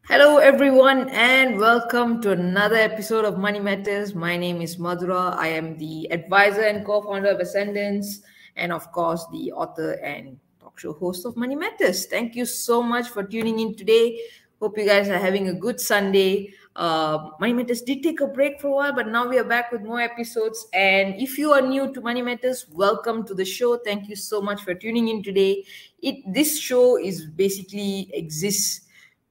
Hello, everyone, and welcome to another episode of Money Matters. My name is Mathura. I am the advisor and co founder of Ascendance, and of course, the author and talk show host of Money Matters. Thank you so much for tuning in today. Hope you guys are having a good Sunday. Money Matters did take a break for a while, but now we are back with more episodes. And if you are new to Money Matters, welcome to the show. Thank you so much for tuning in today. This show is basically exists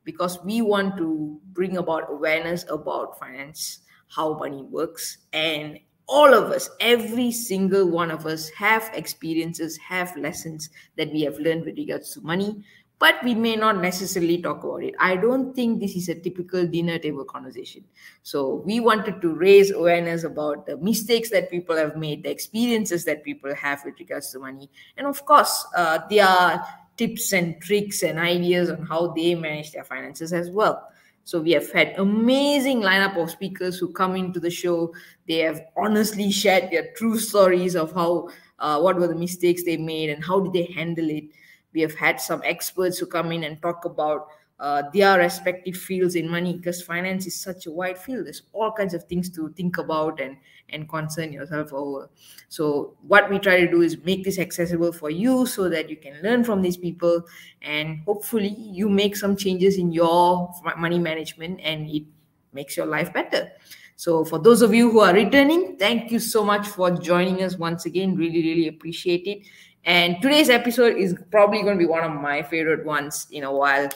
because we want to bring about awareness about finance, how money works, and all of us, every single one of us, have experiences, have lessons that we have learned with regards to money, but we may not necessarily talk about it. I don't think this is a typical dinner table conversation. So we wanted to raise awareness about the mistakes that people have made, the experiences that people have with regards to money, and of course, their tips and tricks and ideas on how they manage their finances as well. So we have had amazing lineup of speakers who come into the show. They have honestly shared their true stories of how what were the mistakes they made and how did they handle it. We have had some experts who come in and talk about their respective fields in money, because finance is such a wide field. There's all kinds of things to think about and concern yourself over. So what we try to do is make this accessible for you so that you can learn from these people, and hopefully you make some changes in your money management and it makes your life better. So for those of you who are returning, thank you so much for joining us once again. Really appreciate it. And today's episode is probably going to be one of my favorite ones in a while.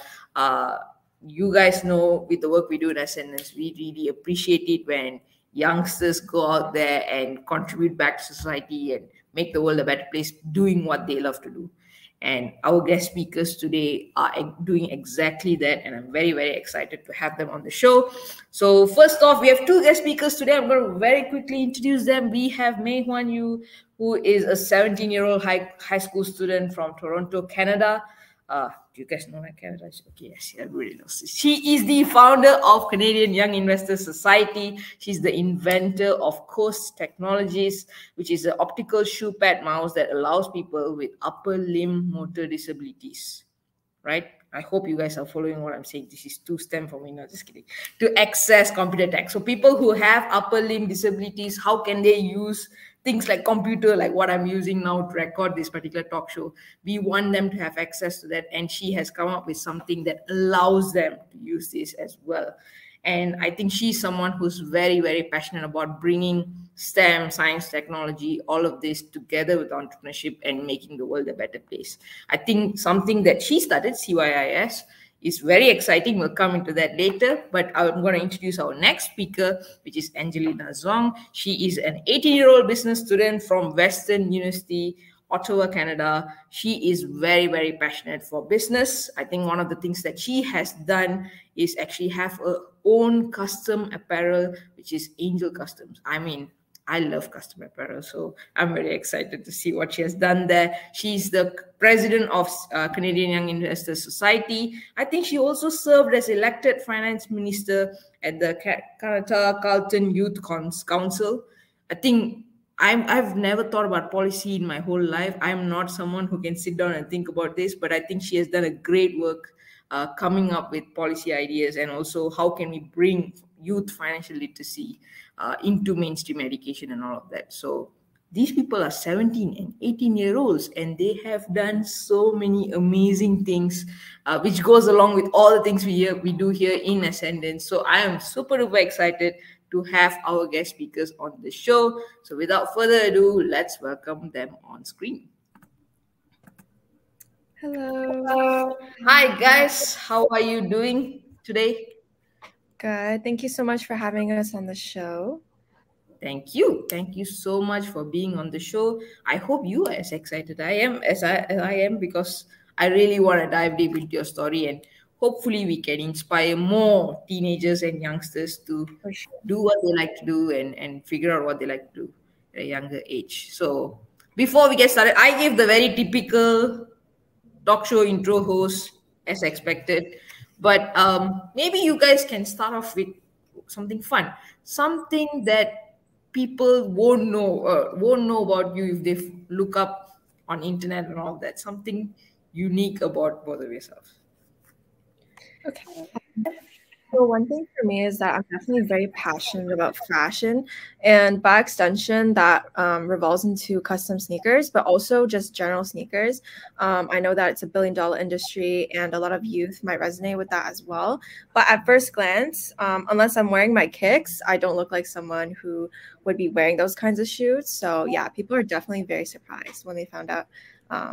You guys know, with the work we do in Ascendance, we really appreciate it when youngsters go out there and contribute back to society and make the world a better place doing what they love to do. And our guest speakers today are doing exactly that, and I'm very excited to have them on the show. So first off, we have two guest speakers today. I'm going to very quickly introduce them. We have Meihuan Yu, who is a 17-year-old high school student from Toronto, Canada. Do you guys know Canada? Okay, yes, everybody knows this. She is the founder of Canadian Young Investors Society. She's the inventor of C.O.A.S.T Technologies, which is an optical shoe pad mouse that allows people with upper limb motor disabilities, right? I hope you guys are following what I'm saying. This is too STEM for me, no, just kidding. To access computer tech. So people who have upper limb disabilities, how can they use things like computer, like what I'm using now to record this particular talk show? We want them to have access to that, and she has come up with something that allows them to use this as well. And I think she's someone who's very passionate about bringing STEM, science, technology, all of this together with entrepreneurship and making the world a better place. I think something that she started, C.O.A.S.T, is very exciting. We'll come into that later, but I'm going to introduce our next speaker, which is Angelina Zhong. She is an 18-year-old business student from Western University, Ottawa, Canada. She is very passionate for business. I think one of the things that she has done is actually have her own custom apparel, which is Angel Customs. I mean, I love custom apparel, so I'm very excited to see what she has done there. She's the president of Canadian Young Investors Society. I think she also served as elected finance minister at the Kanata-Carleton Youth Council. I think I've never thought about policy in my whole life. I'm not someone who can sit down and think about this, but I think she has done a great work coming up with policy ideas, and also how can we bring youth financial literacy into mainstream education and all of that. So these people are 17 and 18-year-olds, and they have done so many amazing things, which goes along with all the things we do here in Ascendance. So I am super excited to have our guest speakers on the show. So without further ado, let's welcome them on screen. Hello. Hi guys, how are you doing today? Good. Thank you so much for having us on the show. Thank you so much for being on the show. I hope you are as excited as I am, because I really want to dive deep into your story, and hopefully we can inspire more teenagers and youngsters to do what they like to do and figure out what they like to do at a younger age. So before we get started, I gave the very typical talk show intro host as expected, but maybe you guys can start off with something fun, something that people won't know about you if they look up on internet and all that, something unique about both of yourselves. Okay. So one thing for me is that I'm definitely very passionate about fashion, and by extension, that revolves into custom sneakers, but also just general sneakers. I know that it's $1 billion industry, and a lot of youth might resonate with that as well. But at first glance, unless I'm wearing my kicks, I don't look like someone who would be wearing those kinds of shoes. So yeah, people are definitely very surprised when they found out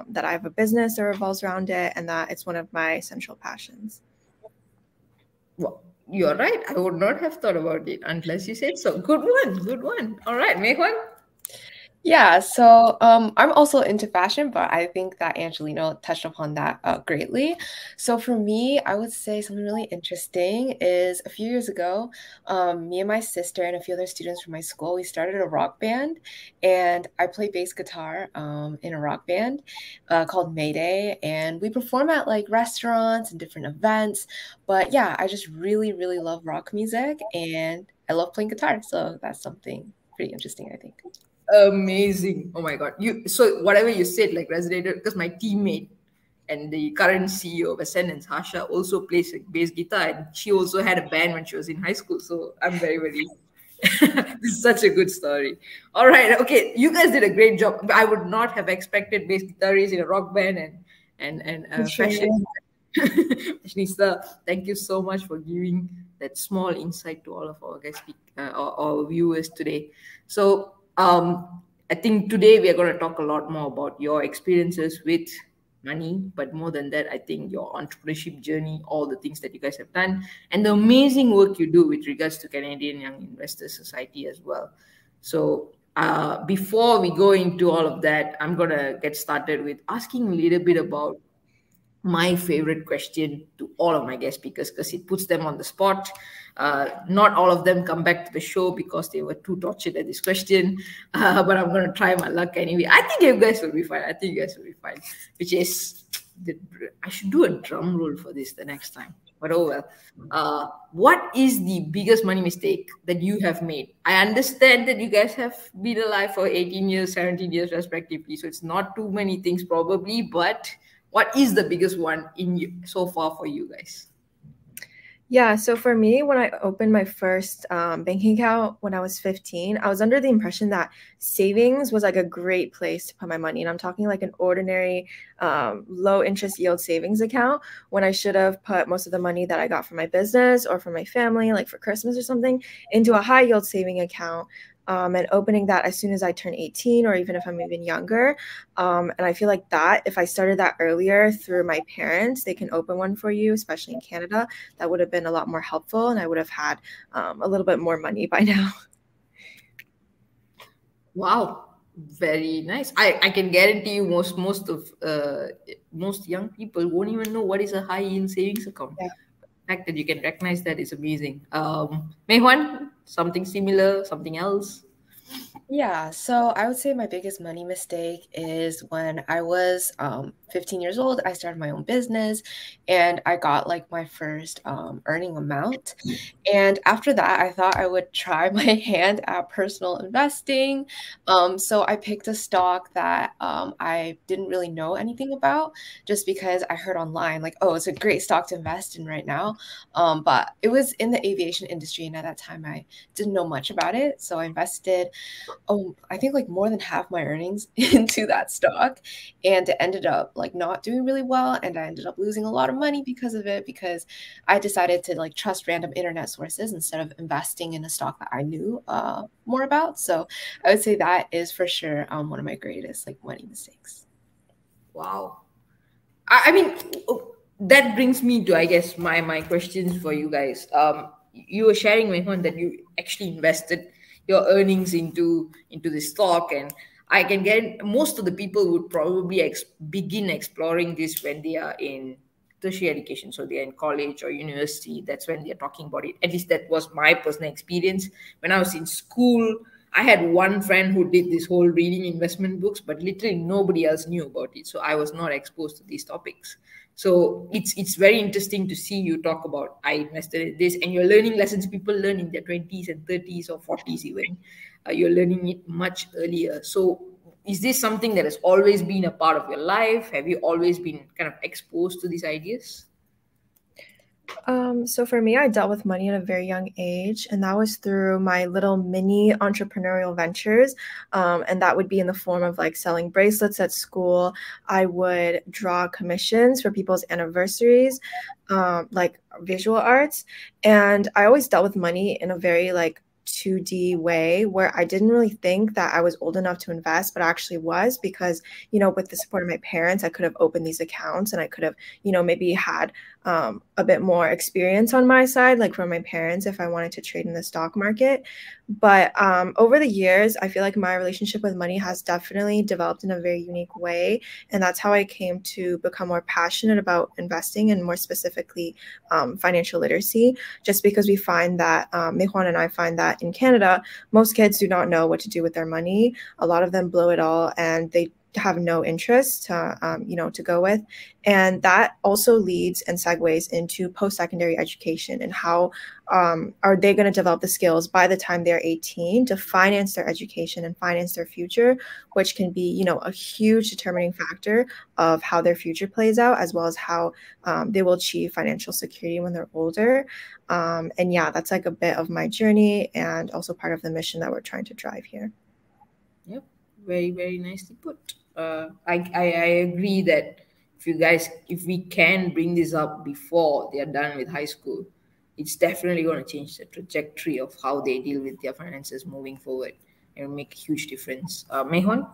that I have a business that revolves around it, and that it's one of my central passions. Well, you're right. I would not have thought about it unless you said so. Good one. Good one. All right, Meihuan. Yeah, so I'm also into fashion, but I think that Angelina touched upon that greatly. So for me, I would say something really interesting is a few years ago, me and my sister and a few other students from my school, we started a rock band, and I play bass guitar in a rock band called Mayday, and we perform at like restaurants and different events. But yeah, I just really, really love rock music, and I love playing guitar, so that's something pretty interesting, I think. Amazing. Oh my God. You so whatever you said like resonated because my teammate and the current CEO of Ascendance, Harsha, also plays like bass guitar, and she also had a band when she was in high school. So I'm very, very this is such a good story. All right, okay. You guys did a great job. I would not have expected bass guitarists in a rock band and Sure. fashion. Fashionista, thank you so much for giving that small insight to all of our guest our viewers today. So I think today we are going to talk a lot more about your experiences with money, but more than that, I think your entrepreneurship journey, all the things that you guys have done, and the amazing work you do with regards to Canadian Young Investors Society as well. So before we go into all of that, I'm going to get started with asking a little bit about my favorite question to all of my guest speakers because it puts them on the spot. Not all of them come back to the show because they were too tortured at this question, but I'm going to try my luck anyway. I think you guys will be fine. I think you guys will be fine, which is, I should do a drum roll for this the next time. But oh well. What is the biggest money mistake that you have made? I understand that you guys have been alive for 18 years, 17 years respectively, so it's not too many things probably, but what is the biggest one in you so far for you guys? Yeah, so for me, when I opened my first banking account when I was 15, I was under the impression that savings was like a great place to put my money. And I'm talking like an ordinary low interest yield savings account when I should have put most of the money that I got from my business or from my family, like for Christmas or something, into a high yield saving account. And opening that as soon as I turn 18, or even if I'm even younger. And I feel like that if I started that earlier through my parents, they can open one for you, especially in Canada. That would have been a lot more helpful, and I would have had a little bit more money by now. Wow, very nice. I can guarantee you most of most young people won't even know what is a high yield savings account. Yeah. The fact that you can recognize that is amazing. Meihuan, something similar, something else? Yeah, so I would say my biggest money mistake is when I was 15 years old, I started my own business and I got like my first earning amount. And after that, I thought I would try my hand at personal investing. So I picked a stock that I didn't really know anything about just because I heard online, like, oh, it's a great stock to invest in right now. But it was in the aviation industry. And at that time, I didn't know much about it. So I invested I think like more than half my earnings into that stock. And it ended up like not doing really well. And I ended up losing a lot of money because of it, because I decided to like trust random internet sources instead of investing in a stock that I knew more about. So I would say that is for sure one of my greatest like money mistakes. Wow. I mean, that brings me to, I guess, my questions for you guys. You were sharing, Mehwan, that you actually invested your earnings into the stock, and I can get most of the people would probably begin exploring this when they are in tertiary education, so they're in college or university. That's when they're talking about it. At least that was my personal experience when I was in school. I had one friend who did this whole reading investment books, but literally nobody else knew about it. So I was not exposed to these topics. So it's very interesting to see you talk about I invested in this, and you're learning lessons people learn in their 20s and 30s or 40s even. You're learning it much earlier. So is this something that has always been a part of your life? Have you always been kind of exposed to these ideas? So for me, I dealt with money at a very young age, and that was through my little mini entrepreneurial ventures. And that would be in the form of like selling bracelets at school. I would draw commissions for people's anniversaries, like visual arts. And I always dealt with money in a very like 2D way where I didn't really think that I was old enough to invest, but I actually was because, with the support of my parents, I could have opened these accounts and I could have, maybe had a bit more experience on my side, like from my parents, if I wanted to trade in the stock market. But over the years, I feel like my relationship with money has definitely developed in a very unique way. And that's how I came to become more passionate about investing and more specifically financial literacy, just because we find that, Meihuan and I find that in Canada, most kids do not know what to do with their money. A lot of them blow it all and they have no interest to go with. And that also leads and segues into post-secondary education and how are they going to develop the skills by the time they're 18 to finance their education and finance their future, which can be, a huge determining factor of how their future plays out, as well as how they will achieve financial security when they're older. And yeah, that's like a bit of my journey and also part of the mission that we're trying to drive here. Yep, very, very nicely put. I agree that if we can bring this up before they are done with high school, it's definitely going to change the trajectory of how they deal with their finances moving forward and make a huge difference. Mehwan?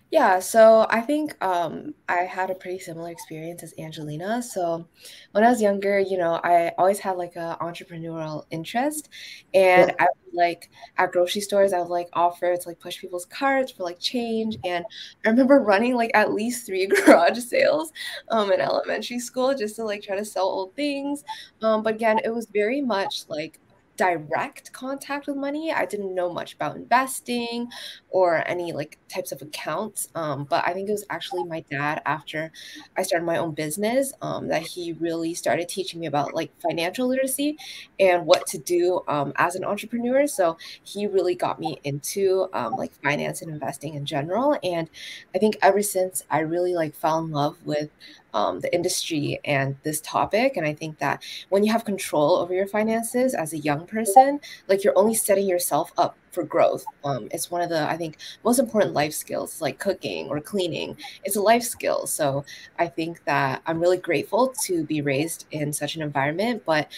Yeah, so I think I had a pretty similar experience as Angelina. So when I was younger, I always had like a entrepreneurial interest, and Yep. I would like at grocery stores, I would like offer to like push people's carts for like change. And I remember running like at least 3 garage sales in elementary school just to like try to sell old things. But again, it was very much like direct contact with money. I didn't know much about investing or any like types of accounts. But I think it was actually my dad after I started my own business that he really started teaching me about like financial literacy and what to do as an entrepreneur. So he really got me into like finance and investing in general. And I think ever since I really like fell in love with the industry and this topic. And I think that when you have control over your finances as a young person, like you're only setting yourself up for growth. It's one of the, I think, most important life skills, like cooking or cleaning. It's a life skill. So I think that I'm really grateful to be raised in such an environment. But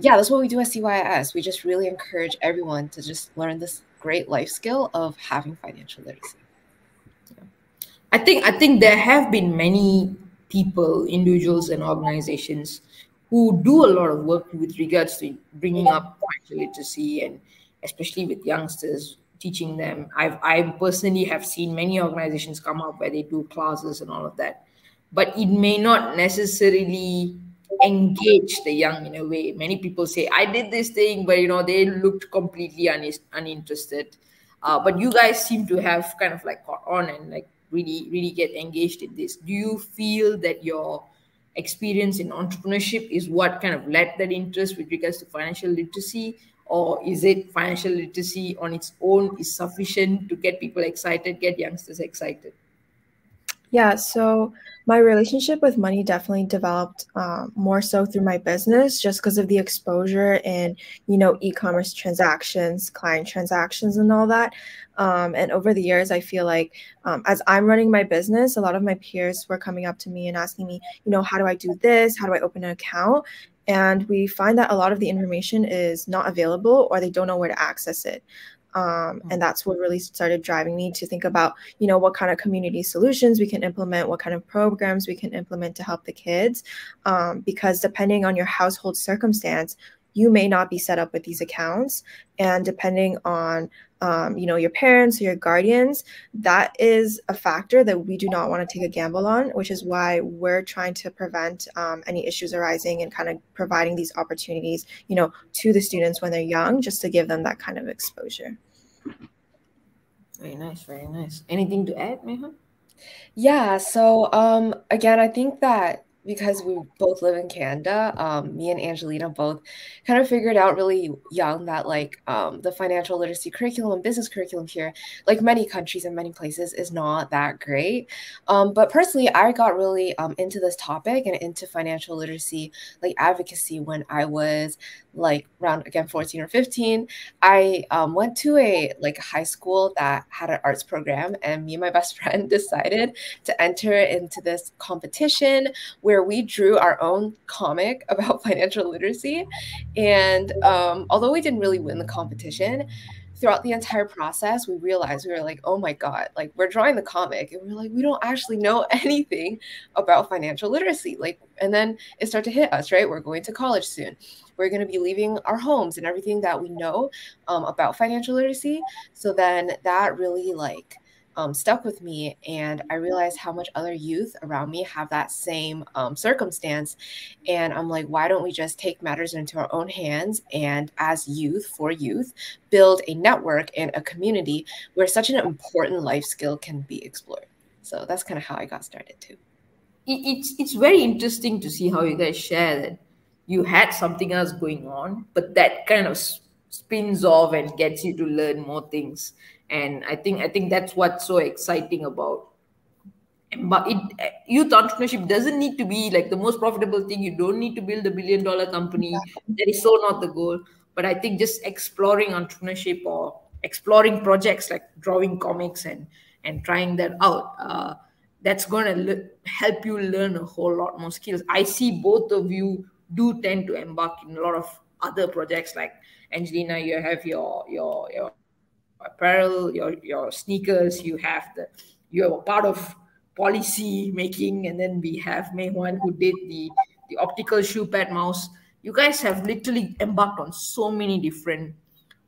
yeah, that's what we do at C.O.A.S. We just really encourage everyone to just learn this great life skill of having financial literacy. I think there have been many people, individuals, and organizations who do a lot of work with regards to bringing up financial literacy and especially with youngsters, teaching them. I personally have seen many organizations come up where they do classes and all of that, but it may not necessarily engage the young in a way. Many people say, "I did this thing," but they looked completely uninterested. But you guys seem to have kind of like caught on and like really, really get engaged in this. Do you feel that your experience in entrepreneurship is what kind of led that interest with regards to financial literacy? Or is it financial literacy on its own is sufficient to get people excited, get youngsters excited? Yeah, so my relationship with money definitely developed more so through my business just because of the exposure in, e-commerce transactions, client transactions, and all that. And over the years, I feel like as I'm running my business, a lot of my peers were coming up to me and asking me, how do I do this? How do I open an account? And we find that a lot of the information is not available or they don't know where to access it. And that's what really started driving me to think about, what kind of community solutions we can implement, what kind of programs we can implement to help the kids. Because depending on your household circumstance, you may not be set up with these accounts. And depending on, your parents or your guardians, that is a factor that we do not want to take a gamble on, which is why we're trying to prevent any issues arising and kind of providing these opportunities, to the students when they're young, just to give them that kind of exposure. Very nice, very nice. Anything to add, Meha? Yeah, so again, I think that because we both live in Canada, me and Angelina both kind of figured out really young that like the financial literacy curriculum and business curriculum here, like many countries and many places, is not that great. But personally, I got really into this topic and into financial literacy, like advocacy, when I was like around again 14 or 15. I went to a like high school that had an arts program, and me and my best friend decided to enter into this competition where we drew our own comic about financial literacy. And although we didn't really win the competition, throughout the entire process, we realized, we were like, oh my God, like we're drawing the comic and we're like, we don't actually know anything about financial literacy. Like, and then it started to hit us, right? We're going to college soon. We're going to be leaving our homes and everything that we know about financial literacy. So then that really like stuck with me, and I realized how much other youth around me have that same circumstance. And I'm like, why don't we just take matters into our own hands, and as youth, for youth, build a network and a community where such an important life skill can be explored. So that's kind of how I got started too. It's very interesting to see how you guys share that you had something else going on, but that kind of spins off and gets you to learn more things. And I think that's what's so exciting about. But youth entrepreneurship doesn't need to be like the most profitable thing. You don't need to build $1 billion company. That is so not the goal. But I think just exploring entrepreneurship or exploring projects like drawing comics and trying that out, that's going to help you learn a whole lot more skills. I see both of you do tend to embark in a lot of other projects. Like Angelina, you have your apparel, your sneakers, you're a part of policy making, and then we have Meihuan who did the optical shoe pad mouse. You guys have literally embarked on so many different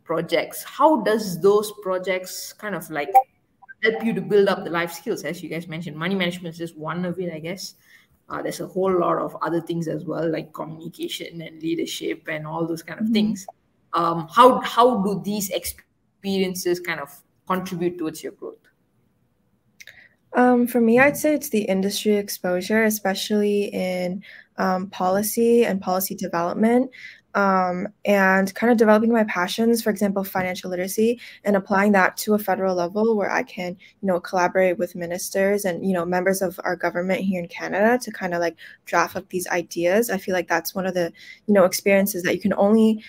projects. How does those projects kind of like help you to build up the life skills? As you guys mentioned, money management is just one of it, I guess. There's a whole lot of other things as well, like communication and leadership and all those kind of things. How do these experiences kind of contribute towards your growth? For me, I'd say it's the industry exposure, especially in policy and policy development, and kind of developing my passions, for example, financial literacy, and applying that to a federal level where I can, collaborate with ministers and, members of our government here in Canada to kind of like draft up these ideas. I feel like that's one of the, experiences that you can only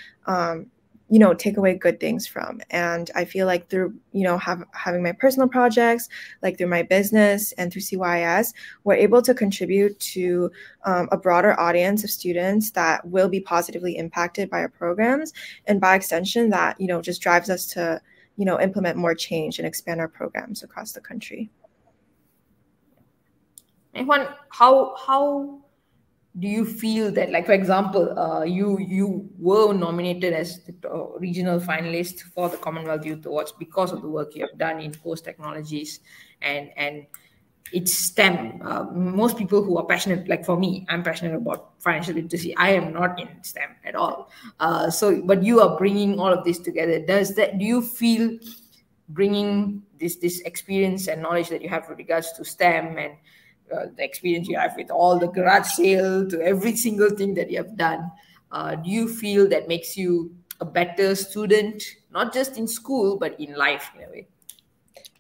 take away good things from. And I feel like through, having my personal projects, like through my business and through C.O.A.S.T, we're able to contribute to a broader audience of students that will be positively impacted by our programs. And by extension, that, just drives us to, implement more change and expand our programs across the country. Meihuan, how do you feel that, like, for example, you were nominated as the regional finalist for the Commonwealth Youth Awards because of the work you have done in C.O.A.S.T technologies and it's STEM. Most people who are passionate, like for me, I'm passionate about financial literacy. I am not in STEM at all. But you are bringing all of this together. Do you feel bringing this experience and knowledge that you have with regards to STEM and the experience you have with all the garage sale to every single thing that you have done, do you feel that makes you a better student, not just in school, but in life in a way?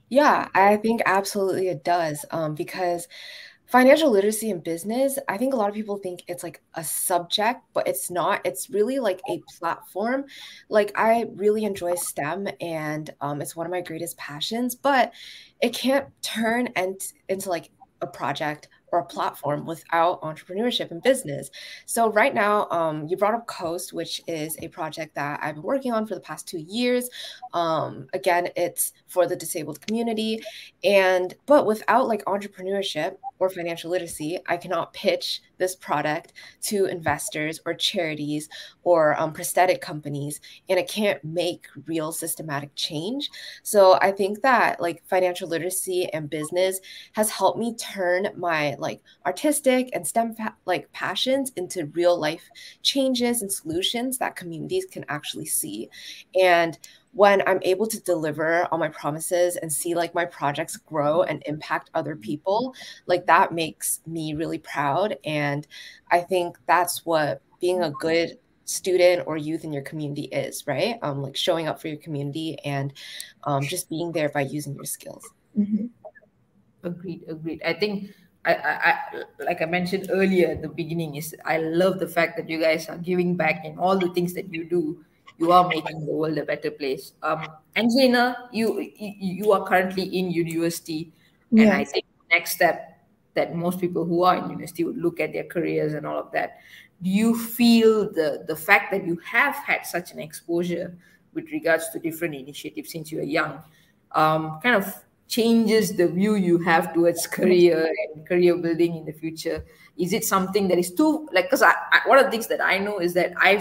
Yeah, I think absolutely it does. Because financial literacy in business, I think a lot of people think it's like a subject, but it's not. It's really like a platform. Like I really enjoy STEM, and it's one of my greatest passions, but it can't turn into like a project or a platform without entrepreneurship and business. So right now, you brought up C.O.A.S.T, which is a project that I've been working on for the past 2 years. Again, it's for the disabled community, but without like entrepreneurship or financial literacy, I cannot pitch this product to investors or charities or prosthetic companies, and it can't make real systematic change. So I think that like financial literacy and business has helped me turn my like artistic and STEM like passions into real life changes and solutions that communities can actually see. And when I'm able to deliver on my promises and see like my projects grow and impact other people, like that makes me really proud. And I think that's what being a good student or youth in your community is, right? Like showing up for your community and just being there by using your skills. Mm-hmm. Agreed. I think like I mentioned earlier at the beginning, is I love the fact that you guys are giving back in all the things that you do. You are making the world a better place. Angelina, you are currently in university, and I Yes. think next step that most people who are in university would look at their careers and all of that. Do you feel the fact that you have had such an exposure with regards to different initiatives since you are young, kind of changes the view you have towards career and career building in the future? Is it something that is too like, because one of the things that I know is that I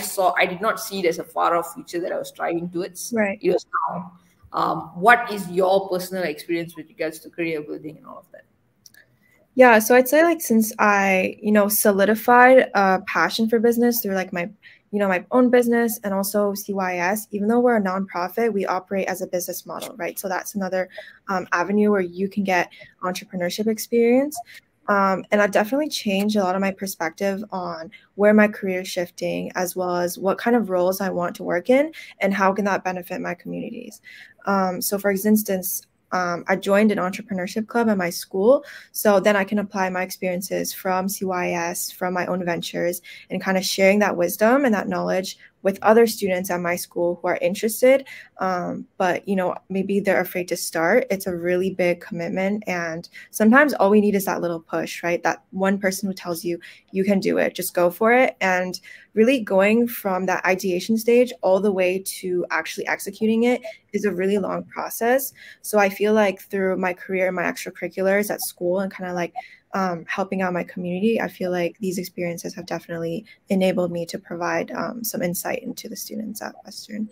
did not see it as a far off future that I was striving towards. Right. It was now. What is your personal experience with regards to career building and all of that? Yeah, so I'd say like since I, solidified a passion for business through like my, my own business and also C.O.A.S.T, even though we're a nonprofit, we operate as a business model, right? So that's another avenue where you can get entrepreneurship experience. And I've definitely changed a lot of my perspective on where my career is shifting, as well as what kind of roles I want to work in and how can that benefit my communities. So for instance, I joined an entrepreneurship club at my school. So then I can apply my experiences from C.O.A.S, from my own ventures, and kind of sharing that wisdom and that knowledge with other students at my school who are interested. But, maybe they're afraid to start. It's a really big commitment. And sometimes all we need is that little push, right? That one person who tells you, you can do it, just go for it. And really going from that ideation stage all the way to actually executing it is a really long process. So I feel like through my career, my extracurriculars at school, and kind of like helping out my community, I feel like these experiences have definitely enabled me to provide some insight into the students at Western.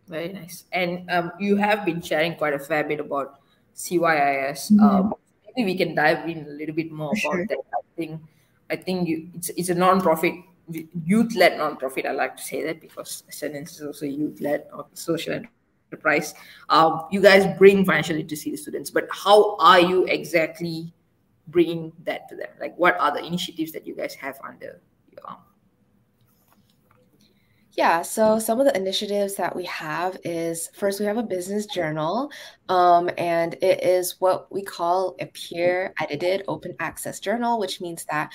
Very nice. And you have been sharing quite a fair bit about C.O.A.S. Mm-hmm. Maybe we can dive in a little bit more For about sure. that. I think it's a non-profit, youth-led non-profit. I like to say that because Ascendance is also youth-led or social enterprise. You guys bring financial literacy to students, but how are you exactly bringing that to them? Like, what are the initiatives that you guys have under your arm? Yeah, so some of the initiatives that we have is, first, we have a business journal, and it is what we call a peer-edited open access journal, which means that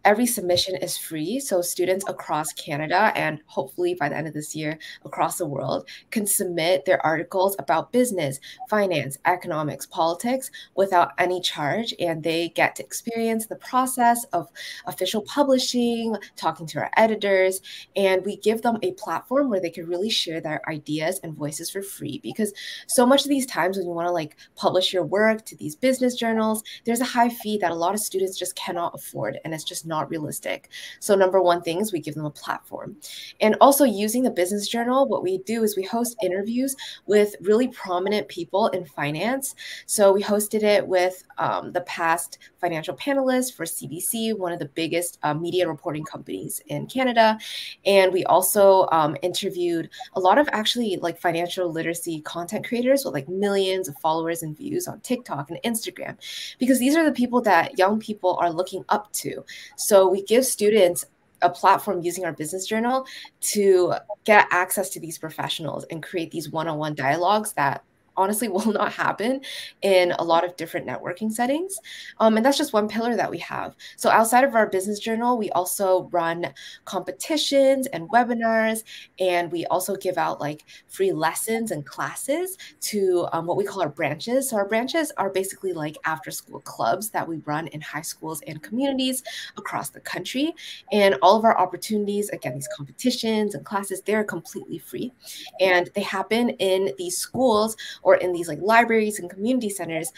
every submission is free. So students across Canada and hopefully by the end of this year across the world can submit their articles about business, finance, economics, politics without any charge. And they get to experience the process of official publishing, talking to our editors, and we give them a platform where they can really share their ideas and voices for free. Because so much of these times when you want to like publish your work to these business journals, there's a high fee that a lot of students just cannot afford, and it's just not realistic. So number one thing is we give them a platform. And also using the business journal, what we do is we host interviews with really prominent people in finance. So we hosted it with the past financial panelists for CBC, one of the biggest media reporting companies in Canada. And we also interviewed a lot of actually like financial literacy content creators with like millions of followers and views on TikTok and Instagram, because these are the people that young people are looking up to. So we give students a platform using our business journal to get access to these professionals and create these one-on-one dialogues that honestly will not happen in a lot of different networking settings. And that's just one pillar that we have. So outside of our business journal, we also run competitions and webinars, and we also give out like free lessons and classes to what we call our branches. So our branches are basically like after school clubs that we run in high schools and communities across the country. And all of our opportunities, again, these competitions and classes, they're completely free. And they happen in these schools or in these like libraries and community centers.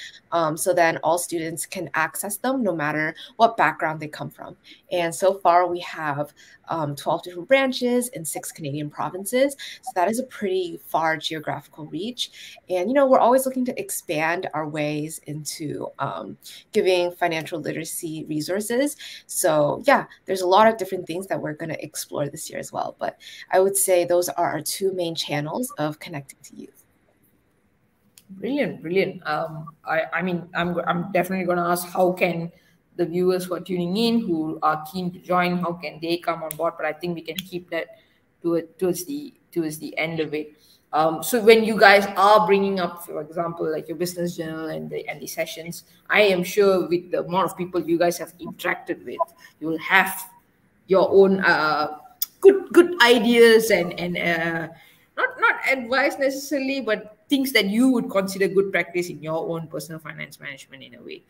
So then all students can access them no matter what background they come from. And so far we have 12 different branches in 6 Canadian provinces. So that is a pretty far geographical reach. And, we're always looking to expand our ways into giving financial literacy resources. So yeah, there's a lot of different things that we're going to explore this year as well. But I would say those are our 2 main channels of connecting to youth. Brilliant, brilliant. I mean, I'm definitely going to ask how can the viewers who are tuning in, who are keen to join, how can they come on board? But I think we can keep that towards the end of it. So when you guys are bringing up, for example, like your business journal and the sessions, I am sure with the amount of people you guys have interacted with, you will have your own good ideas and not advice necessarily, but things that you would consider good practice in your own personal finance management in a way.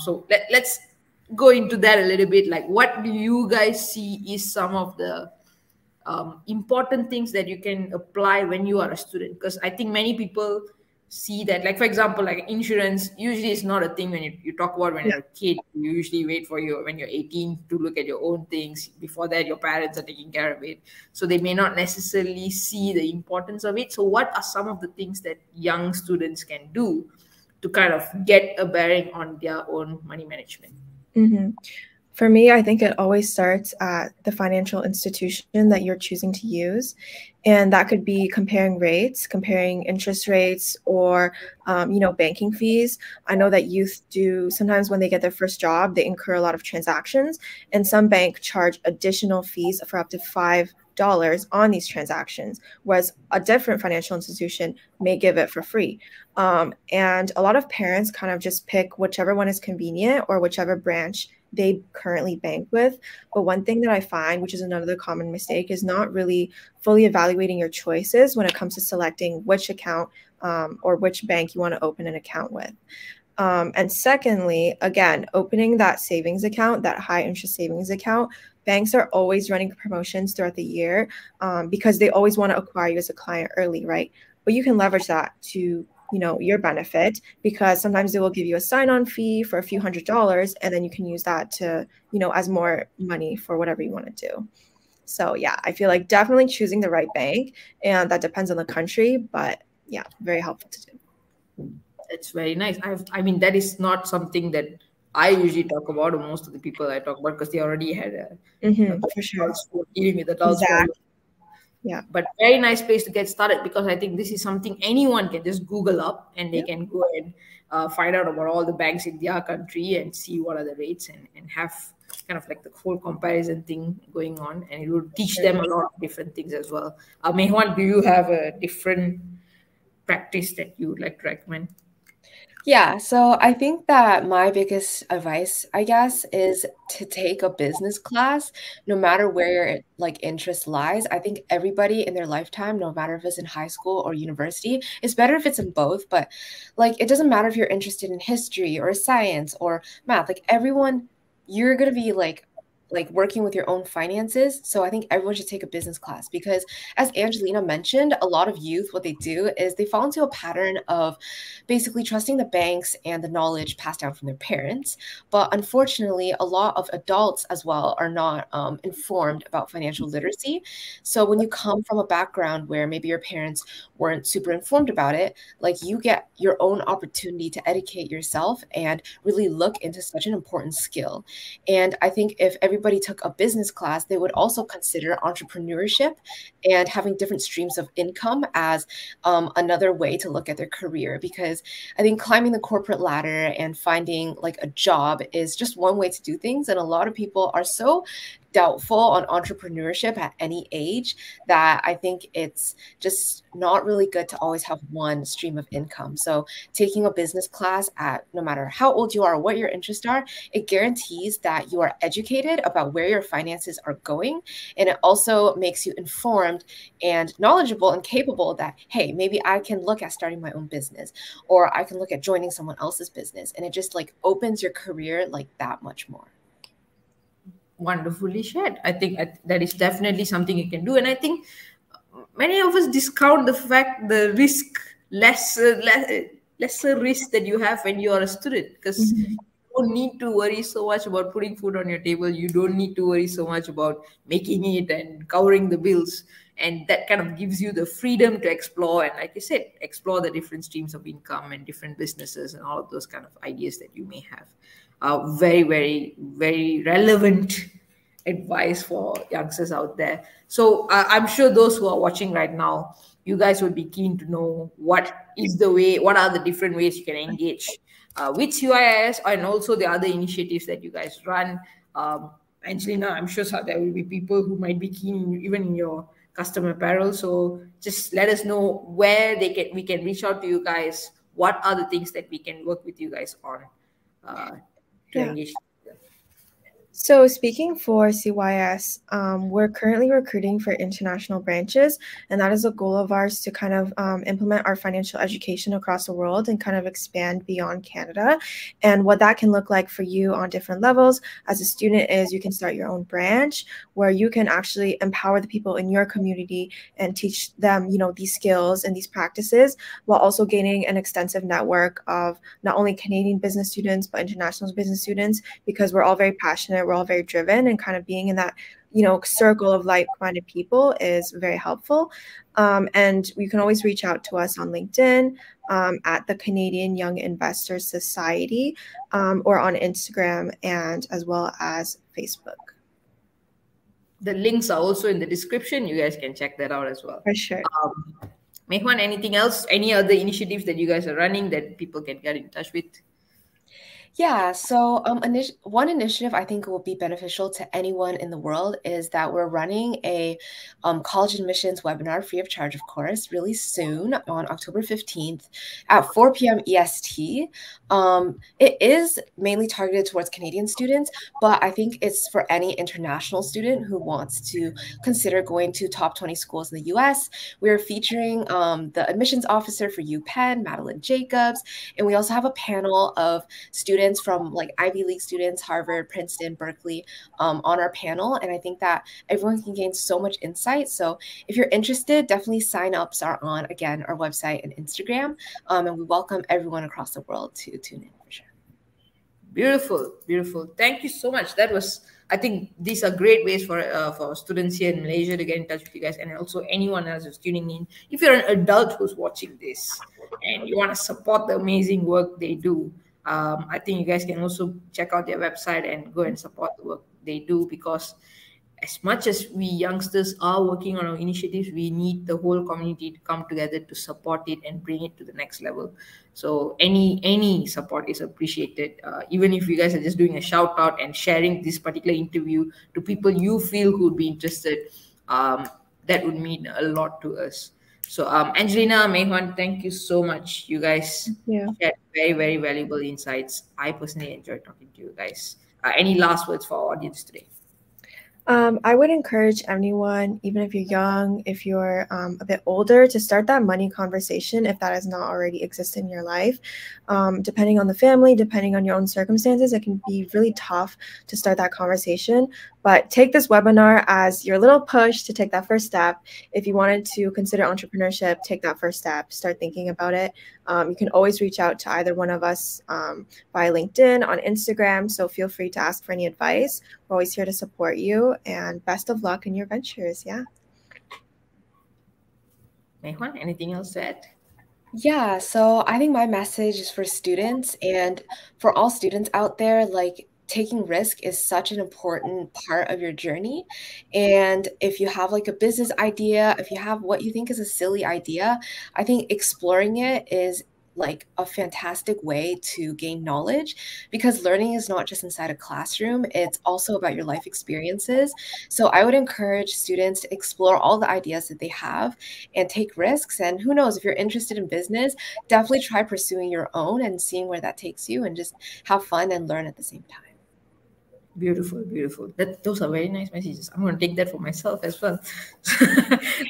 So let's go into that a little bit. Like, what do you guys see is some of the important things that you can apply when you are a student? Because I think many people see that, like, for example, like insurance usually is not a thing when you talk about when you're a kid. You usually wait for you when you're 18 to look at your own things. Before that, your parents are taking care of it, so they may not necessarily see the importance of it. So what are some of the things that young students can do to kind of get a bearing on their own money management? Mm-hmm. For me, I think it always starts at the financial institution that you're choosing to use. And that could be comparing rates, comparing interest rates, or, banking fees. I know that youth do sometimes when they get their first job, they incur a lot of transactions, and some bank charge additional fees for up to $5 on these transactions, whereas a different financial institution may give it for free. And a lot of parents kind of just pick whichever one is convenient or whichever branch they currently bank with. But one thing that I find, which is another common mistake, is not really fully evaluating your choices when it comes to selecting which account or which bank you want to open an account with. And secondly, again, opening that savings account, that high interest savings account, banks are always running promotions throughout the year because they always want to acquire you as a client early, right? But you can leverage that to your benefit, because sometimes they will give you a sign-on fee for a few $100s, and then you can use that to, as more money for whatever you want to do. So yeah, I feel like definitely choosing the right bank, and that depends on the country, but yeah, very helpful to do. It's very nice. I mean, that is not something that I usually talk about, or most of the people I talk about, because they already had for sure dealing with adults. Exactly. Yeah, but very nice place to get started, because I think this is something anyone can just Google up, and they can go and find out about all the banks in their country and see what are the rates, and have kind of like the whole comparison thing going on, and it will teach them a lot of different things as well. Meihuan, do you have a different practice that you would like to recommend? Yeah, so I think that my biggest advice, I guess, is to take a business class, no matter where your interest lies. I think everybody in their lifetime, no matter if it's in high school or university, it's better if it's in both, but it doesn't matter if you're interested in history or science or math. Everyone, you're gonna be working with your own finances. So I think everyone should take a business class, because as Angelina mentioned, a lot of youth, what they do is they fall into a pattern of basically trusting the banks and the knowledge passed down from their parents. But unfortunately, a lot of adults as well are not informed about financial literacy. So when you come from a background where maybe your parents weren't super informed about it, you get your own opportunity to educate yourself and really look into such an important skill. And I think if everybody took a business class, they would also consider entrepreneurship and having different streams of income as another way to look at their career. Because I think climbing the corporate ladder and finding a job is just one way to do things. And a lot of people are so doubtful on entrepreneurship at any age that I think it's just not really good to always have one stream of income. So taking a business class at no matter how old you are or what your interests are, it guarantees that you are educated about where your finances are going. And it also makes you informed and knowledgeable and capable that, hey, maybe I can look at starting my own business, or I can look at joining someone else's business. And it just opens your career that much more. Wonderfully shared. I think that is definitely something you can do. And I think many of us discount the risk lesser risk that you have when you are a student, because you don't need to worry so much about putting food on your table. You don't need to worry so much about making it and covering the bills. And that kind of gives you the freedom to explore, and like you said, explore the different streams of income and different businesses and all of those kind of ideas that you may have. Very, very, very relevant advice for youngsters out there. So I'm sure those who are watching right now, you guys would be keen to know what are the different ways you can engage with C.O.A.S. and also the other initiatives that you guys run. Angelina, I'm sure there will be people who might be keen even in your custom apparel. So just let us know where we can reach out to you guys. What are the things that we can work with you guys on to engage? So speaking for C.O.A.S., we're currently recruiting for international branches, and that is a goal of ours to kind of implement our financial education across the world and kind of expand beyond Canada. And what that can look like for you on different levels as a student is you can start your own branch where you can actually empower the people in your community and teach them, these skills and these practices, while also gaining an extensive network of not only Canadian business students, but international business students, because we're all very passionate. We're all very driven, and kind of being in that, circle of like-minded people is very helpful. And you can always reach out to us on LinkedIn at the Canadian Young Investors Society, or on Instagram, and as well as Facebook. The links are also in the description. You guys can check that out as well. For sure. Meihuan, anything else? Any other initiatives that you guys are running that people can get in touch with? Yeah, so one initiative I think will be beneficial to anyone in the world is that we're running a college admissions webinar free of charge, of course, really soon on October 15th at 4 p.m. EST. It is mainly targeted towards Canadian students, but I think it's for any international student who wants to consider going to top 20 schools in the US. We're featuring the admissions officer for UPenn, Madeline Jacobs, and we also have a panel of students from like Ivy League students, Harvard, Princeton, Berkeley, on our panel. And I think that everyone can gain so much insight. So if you're interested, definitely sign-ups are on, again, our website and Instagram. And we welcome everyone across the world to tune in for sure. Beautiful, beautiful. Thank you so much. I think these are great ways for students here in Malaysia to get in touch with you guys, and also anyone else who's tuning in. If you're an adult who's watching this and you want to support the amazing work they do, I think you guys can also check out their website and go and support the work they do, because as much as we youngsters are working on our initiatives, we need the whole community to come together to support it and bring it to the next level. So any support is appreciated. Even if you guys are just doing a shout out and sharing this particular interview to people you feel who would be interested, that would mean a lot to us. So Angelina, Meihuan, thank you so much. You guys shared very, very valuable insights. I personally enjoyed talking to you guys. Any last words for our audience today? I would encourage anyone, even if you're young, if you're a bit older, to start that money conversation if that has not already existed in your life. Depending on the family, depending on your own circumstances, it can be really tough to start that conversation. But take this webinar as your little push to take that first step. If you wanted to consider entrepreneurship, take that first step, start thinking about it. You can always reach out to either one of us via LinkedIn, on Instagram. So feel free to ask for any advice. We're always here to support you, and best of luck in your ventures. Yeah. Meihuan, anything else to add? Yeah, so I think my message is for students and for all students out there, like taking risk is such an important part of your journey. And if you have like a business idea, if you have what you think is a silly idea, I think exploring it is like a fantastic way to gain knowledge, because learning is not just inside a classroom, it's also about your life experiences. So I would encourage students to explore all the ideas that they have and take risks. And who knows, if you're interested in business, definitely try pursuing your own and seeing where that takes you, and just have fun and learn at the same time. Beautiful, beautiful. Those are very nice messages. I'm going to take that for myself as well.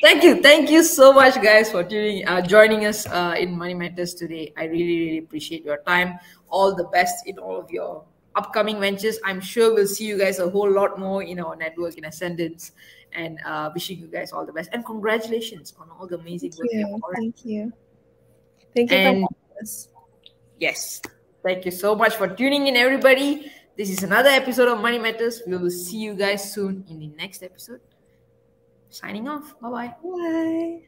Thank you so much, guys, for joining us in Money Matters today. I really, really appreciate your time. All the best in all of your upcoming ventures. I'm sure we'll see you guys a whole lot more in our network in Ascendance, and wishing you guys all the best, and congratulations on all the amazing work. Thank you. Thank you for And having us. yes, thank you so much for tuning in, everybody. This is another episode of Money Matters. We will see you guys soon in the next episode. Signing off. Bye-bye. Bye.